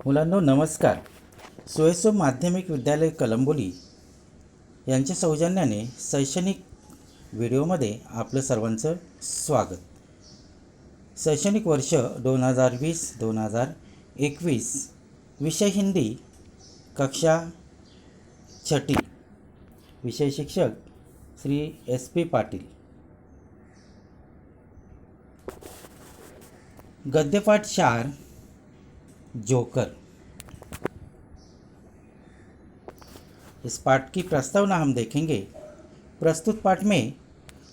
मुलांनो नमस्कार. सोयसो माध्यमिक विद्यालय कलंबोली यांच्या सौजन्याने शैक्षणिक व्हिडिओमध्ये आपलं सर्वांचं स्वागत. शैक्षणिक वर्ष 2020-2021 विषय हिंदी, कक्षा छठी, विषय शिक्षक श्री SP पाटील. गद्यपाठ 4 जोकर. इस पाठ की प्रस्तावना हम देखेंगे. प्रस्तुत पाठ में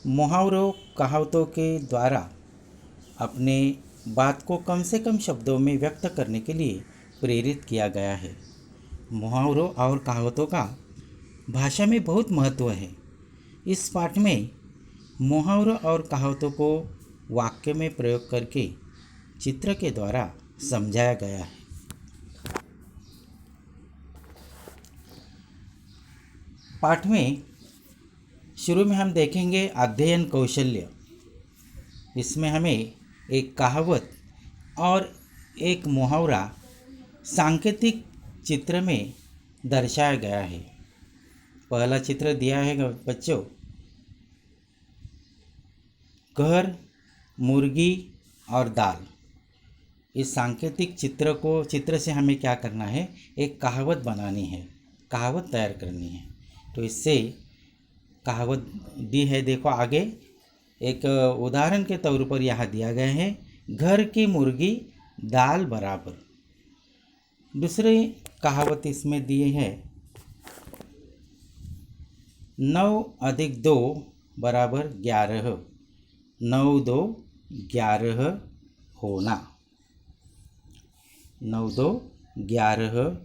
मुहावरों कहावतों के द्वारा अपने बात को कम से कम शब्दों में व्यक्त करने के लिए प्रेरित किया गया है. मुहावरों और कहावतों का भाषा में बहुत महत्व है. इस पाठ में मुहावरों और कहावतों को वाक्य में प्रयोग करके चित्र के द्वारा समझाया गया है. पाठ में शुरू में हम देखेंगे अध्ययन कौशल्य. इसमें हमें एक कहावत और एक मुहावरा सांकेतिक चित्र में दर्शाया गया है. पहला चित्र दिया है बच्चों, घर, मुर्गी और दाल. इस सांकेतिक चित्र से हमें क्या करना है, एक कहावत बनानी है, कहावत तैयार करनी है. तो इससे कहावत दी है. देखो आगे एक उदाहरण के तौर पर यहाँ दिया गया है, घर की मुर्गी दाल बराबर. दूसरी कहावत इसमें दिए है, 9 + 2 = 11. 9 2 11 होना. 9 2 11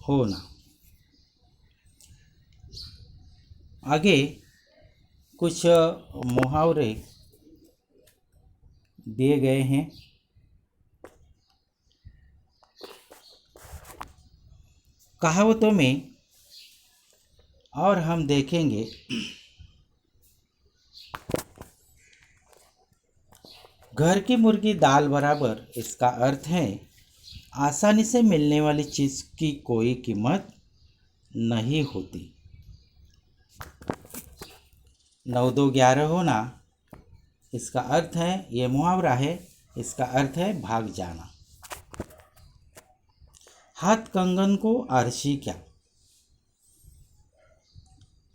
होना. आगे कुछ मुहावरे दिए गए हैं. कहावतों में और हम देखेंगे घर की मुर्गी दाल बराबर. इसका अर्थ है आसानी से मिलने वाली चीज़ की कोई कीमत नहीं होती. 9 2 11 होना, इसका अर्थ है, ये मुहावरा है, इसका अर्थ है भाग जाना. हाथ कंगन को आरसी क्या.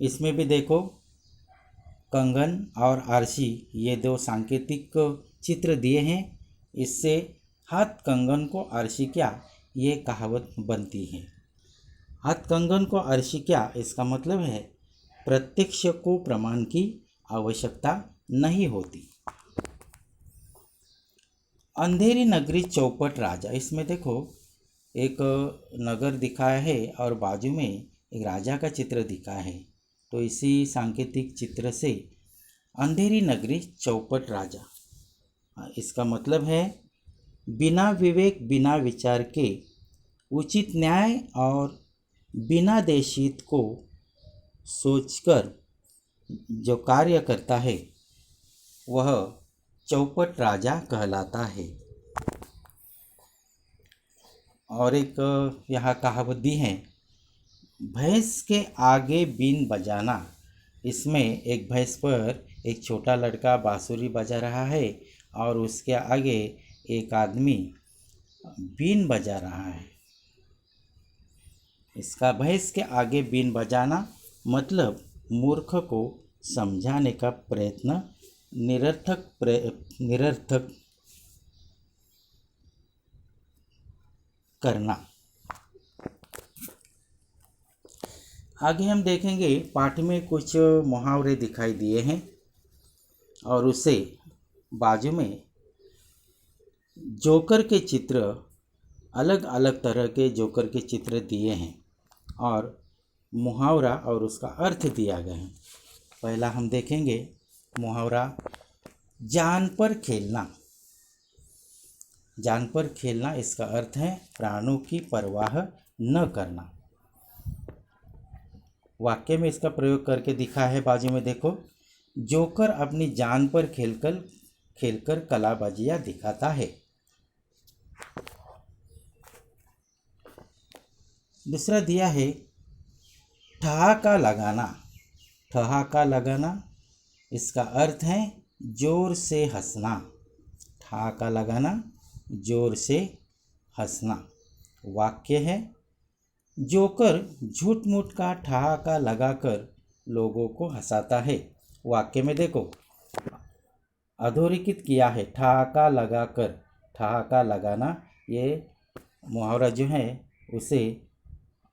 इसमें भी देखो कंगन और आरसी ये दो सांकेतिक चित्र दिए हैं. इससे हाथ कंगन को आरसी क्या ये कहावत बनती है. हाथ कंगन को आरसी क्या, इसका मतलब है प्रत्यक्ष को प्रमाण की आवश्यकता नहीं होती. अंधेरी नगरी चौपट राजा. इसमें देखो एक नगर दिखाया है और बाजू में एक राजा का चित्र दिखा है. तो इसी सांकेतिक चित्र से अंधेरी नगरी चौपट राजा, इसका मतलब है बिना विवेक बिना विचार के उचित न्याय और बिना देशहित को सोचकर जो कार्य करता है वह चौपट राजा कहलाता है. और एक यहाँ कहावत दी है, भैंस के आगे बीन बजाना. इसमें एक भैंस पर एक छोटा लड़का बांसुरी बजा रहा है और उसके आगे एक आदमी बीन बजा रहा है. इसका भैंस के आगे बीन बजाना मतलब मूर्ख को समझाने का प्रयत्न निरर्थक करना. आगे हम देखेंगे पाठ में कुछ मुहावरे दिखाई दिए हैं और उसे बाजू में जोकर के चित्र, अलग अलग तरह के जोकर के चित्र दिए हैं और मुहावरा और उसका अर्थ दिया गया है. पहला हम देखेंगे मुहावरा, जान पर खेलना. जान पर खेलना, इसका अर्थ है प्राणों की परवाह न करना. वाक्य में इसका प्रयोग करके दिखा है. बाजू में देखो, जोकर अपनी जान पर खेलकर कलाबाजियां दिखाता है. दूसरा दिया है ठहाका लगाना। ठहाका लगाना इसका अर्थ है जोर से हंसना। ठहाका लगाना जोर से हंसना। वाक्य है जोकर झूठ मूठ का ठहाका लगाकर लोगों को हंसाता है। वाक्य में देखो अधोरेखित किया है ठहाका लगाकर। ठहाका लगाना ये मुहावरा जो है उसे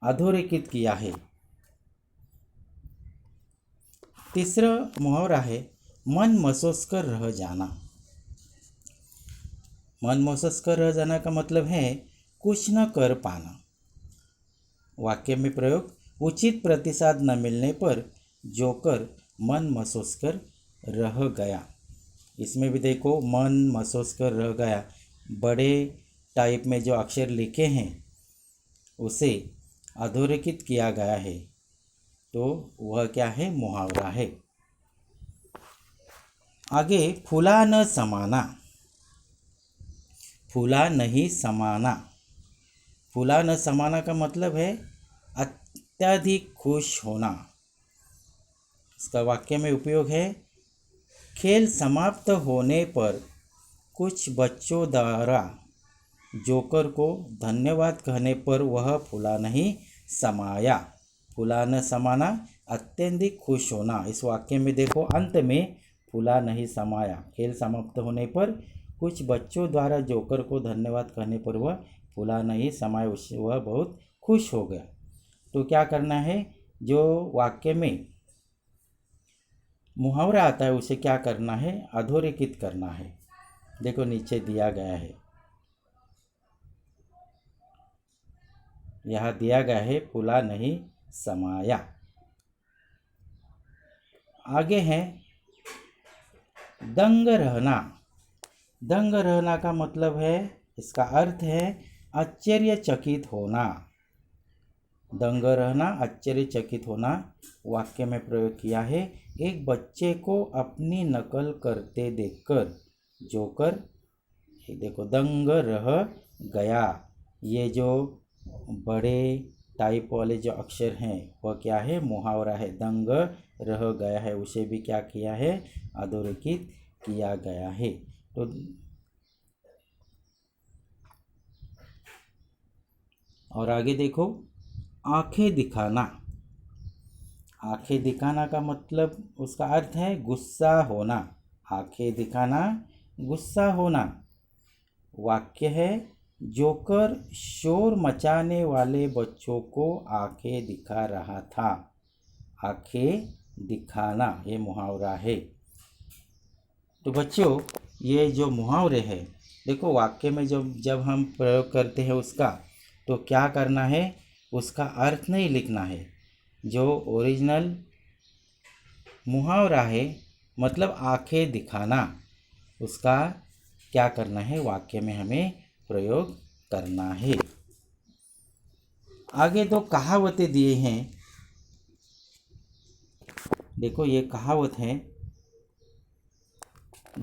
अधोरेखित किया है। तीसरा मुहावरा है मन महसूस कर रह जाना। मन महसूस कर रह जाना का मतलब है कुछ न कर पाना। वाक्य में प्रयोग उचित प्रतिसाद न मिलने पर जोकर मन महसूस कर रह गया। इसमें भी देखो मन महसूस कर रह गया, बड़े टाइप में जो अक्षर लिखे हैं उसे अधोरेखित किया गया है, तो वह क्या है, मुहावरा है। आगे फूला न समाना। फूला नहीं समाना। फूला न समाना का मतलब है अत्यधिक खुश होना। इसका वाक्य में उपयोग है खेल समाप्त होने पर कुछ बच्चों द्वारा जोकर को धन्यवाद कहने पर वह फूला नहीं समाया। फूला न समाना अत्यधिक खुश होना। इस वाक्य में देखो अंत में फूला नहीं समाया, खेल समाप्त होने पर कुछ बच्चों द्वारा जोकर को धन्यवाद कहने पर वह फूला नहीं समाया, उससे वह बहुत खुश हो गया। तो क्या करना है, जो वाक्य में मुहावरा आता है उसे क्या करना है, अधोरेखित करना है। देखो नीचे दिया गया है, यहाँ दिया गया है फूला नहीं समाया। आगे है दंग रहना। दंग रहना का मतलब है, इसका अर्थ है आश्चर्यचकित होना। दंग रहना आश्चर्यचकित होना। वाक्य में प्रयोग किया है एक बच्चे को अपनी नकल करते देखकर जोकर देखो दंग रह गया। ये जो बड़े टाइप वाले जो अक्षर हैं वह क्या है, मुहावरा है। दंग रह गया है उसे भी क्या किया है, अधोरेखित किया गया है। तो और आगे देखो आंखें दिखाना। आंखें दिखाना का मतलब उसका अर्थ है गुस्सा होना। आंखें दिखाना गुस्सा होना। वाक्य है जोकर शोर मचाने वाले बच्चों को आंखें दिखा रहा था। आंखें दिखाना ये मुहावरा है। तो बच्चों ये जो मुहावरे हैं देखो वाक्य में जब हम प्रयोग करते हैं उसका, तो क्या करना है, उसका अर्थ नहीं लिखना है। जो ओरिजिनल मुहावरा है मतलब आंखें दिखाना, उसका क्या करना है, वाक्य में हमें प्रयोग करना है। आगे दो कहावतें दिए हैं। देखो ये कहावत है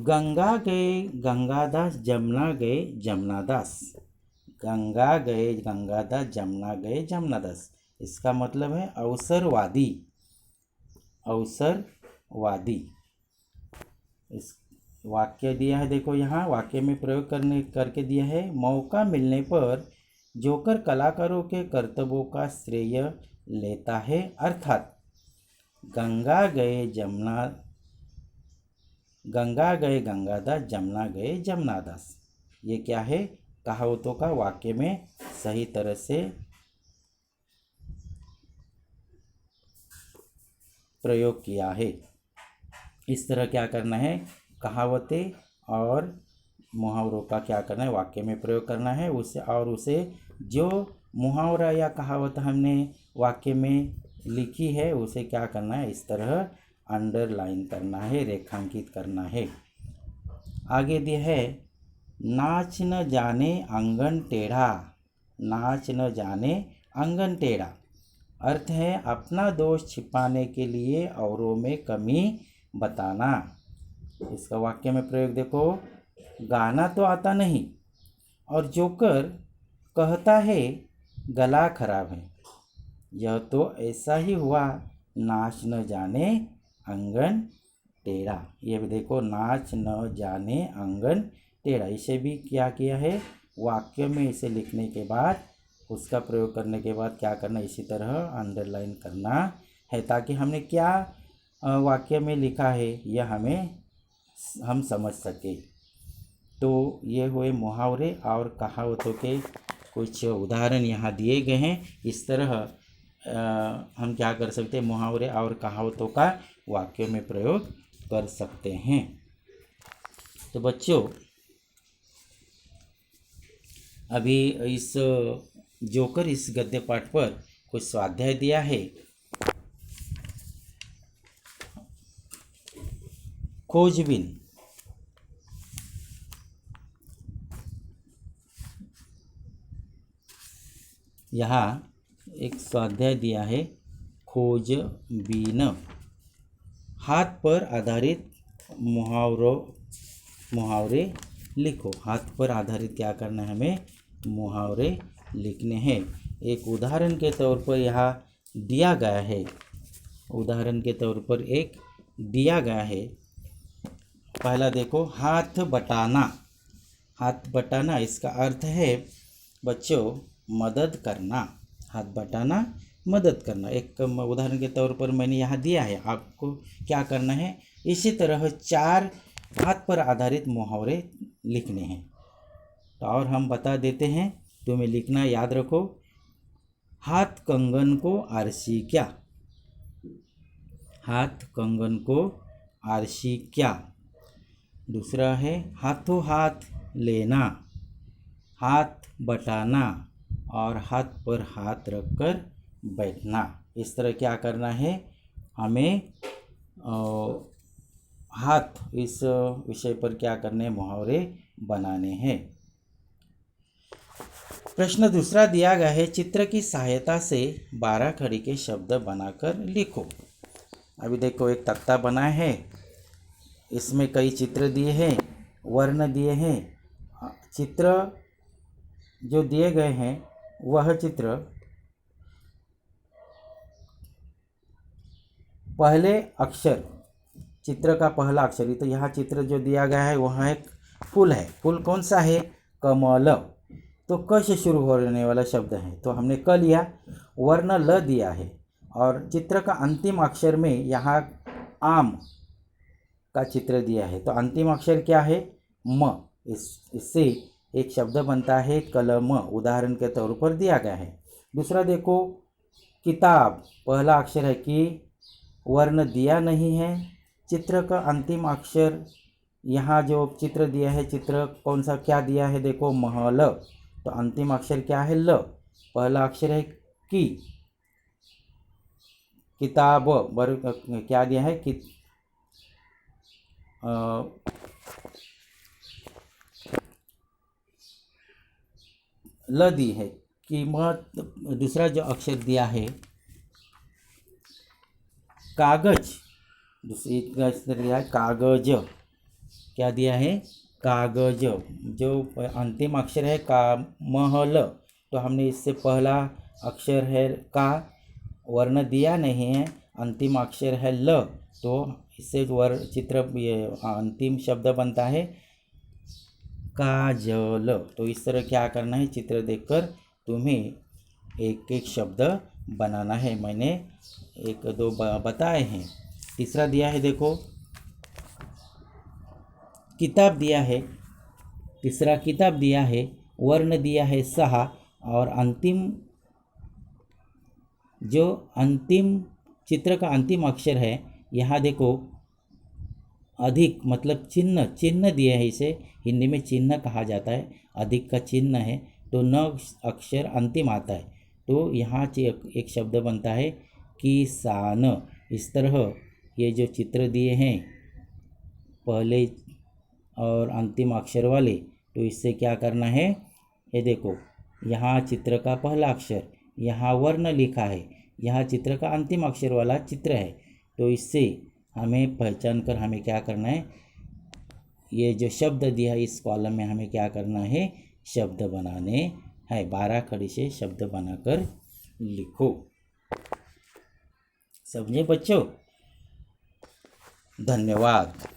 गंगा गए गंगादास जमुना गए जमुनादास। गंगा गए गंगादास जमुना गए जमुनादास। इसका मतलब है अवसरवादी। अवसरवादी। इस वाक्य दिया है, देखो यहाँ वाक्य में प्रयोग करके दिया है मौका मिलने पर जोकर कलाकारों के कर्तव्यों का श्रेय लेता है, अर्थात गंगा गए गंगादास जमुना गए जमुनादास। ये क्या है, कहावतों का वाक्य में सही तरह से प्रयोग किया है। इस तरह क्या करना है, कहावतें और मुहावरों का क्या करना है, वाक्य में प्रयोग करना है। उसे जो मुहावरा या कहावत हमने वाक्य में लिखी है उसे क्या करना है, इस तरह अंडरलाइन करना है, रेखांकित करना है। आगे दिया है नाच न जाने आंगन टेढ़ा। नाच न जाने आंगन टेढ़ा अर्थ है अपना दोष छिपाने के लिए औरों में कमी बताना। इसका वाक्य में प्रयोग देखो गाना तो आता नहीं और जोकर कहता है गला खराब है। यह तो ऐसा ही हुआ, नाच न जाने अंगन टेढ़ा। ये भी देखो, नाच न जाने अंगन टेढ़ा, इसे भी क्या किया है, वाक्य में इसे लिखने के बाद उसका प्रयोग करने के बाद क्या करना, इसी तरह अंडरलाइन करना है, ताकि हमने क्या वाक्य में लिखा है यह हम समझ सके। तो ये हुए मुहावरे और कहावतों के कुछ उदाहरण यहाँ दिए गए हैं। इस तरह हम क्या कर सकते हैं, मुहावरे और कहावतों का वाक्यों में प्रयोग कर सकते हैं। तो बच्चों, अभी इस जोकर इस गद्य पाठ पर कुछ स्वाध्याय दिया है। खोजबीन, यहाँ एक स्वाध्याय दिया है, खोजबीन। हाथ पर आधारित मुहावरे लिखो। हाथ पर आधारित क्या करना है, हमें मुहावरे लिखने हैं। एक उदाहरण के तौर पर यहाँ दिया गया है, उदाहरण के तौर पर एक दिया गया है। पहला देखो, हाथ बटाना। हाथ बटाना इसका अर्थ है बच्चों मदद करना। हाथ बटाना मदद करना। एक उदाहरण के तौर पर मैंने यहाँ दिया है, आपको क्या करना है, इसी तरह 4 हाथ पर आधारित मुहावरे लिखने हैं। तो और हम बता देते हैं, तुम्हें लिखना याद रखो। हाथ कंगन को आरसी क्या। हाथ कंगन को आरसी क्या। दूसरा है हाथों हाथ लेना, हाथ बटाना और हाथ पर हाथ रखकर बैठना। इस तरह क्या करना है, हमें हाथ इस विषय पर क्या करने हैं, मुहावरे बनाने हैं। प्रश्न दूसरा दिया गया है, चित्र की सहायता से 12 खड़ी के शब्द बनाकर लिखो। अभी देखो, एक तख्ता बना है, इसमें कई चित्र दिए हैं, वर्ण दिए हैं। चित्र जो दिए गए हैं वह चित्र पहले अक्षर, चित्र का पहला अक्षर, तो यहाँ चित्र जो दिया गया है वहाँ एक फूल है। फूल कौन सा है, कमल। तो क से शुरू होने वाला शब्द है, तो हमने क लिया। वर्ण ल दिया है और चित्र का अंतिम अक्षर में यहाँ आम का चित्र दिया है, तो अंतिम अक्षर क्या है, म। इससे एक शब्द बनता है कलम, उदाहरण के तौर पर दिया गया है। दूसरा देखो, किताब, पहला अक्षर है कि, वर्ण दिया नहीं है। चित्र का अंतिम अक्षर, यहाँ जो चित्र दिया है, चित्र कौन सा क्या दिया है, देखो महल, तो अंतिम अक्षर क्या है, ल। पहला अक्षर है की। किताब क्या दिया है, कि ल दी है। कीमत, दूसरा जो अक्षर दिया है कागज, दूसरी अक्षर दिया है कागज, क्या दिया है, कागज। जो अंतिम अक्षर है का, महल, तो हमने इससे पहला अक्षर है का, वर्ण दिया नहीं है, अंतिम अक्षर है ल, तो इससे चित्र अंतिम शब्द बनता है काजल। तो इस तरह क्या करना है, चित्र देखकर तुम्हें एक एक शब्द बनाना है। मैंने 1-2 बताए हैं। तीसरा दिया है, देखो किताब दिया है, तीसरा किताब दिया है, वर्ण दिया है 6 और अंतिम जो अंतिम चित्र का अंतिम अक्षर है, यहाँ देखो अधिक, मतलब चिन्ह, चिन्ह दिए है, इसे हिंदी में चिन्ह कहा जाता है, अधिक का चिन्ह है, तो न अक्षर अंतिम आता है, तो यहाँ एक शब्द बनता है किसान। इस तरह ये जो चित्र दिए हैं पहले और अंतिम अक्षर वाले, तो इससे क्या करना है, ये देखो यहाँ चित्र का पहला अक्षर, यहाँ वर्ण लिखा है, यहाँ चित्र का अंतिम अक्षर वाला चित्र है, तो इससे हमें पहचान कर हमें क्या करना है, ये जो शब्द दिया है इस कॉलम में हमें क्या करना है, शब्द बनाने हैं। 12 खड़ी से शब्द बनाकर लिखो। समझे बच्चों? धन्यवाद।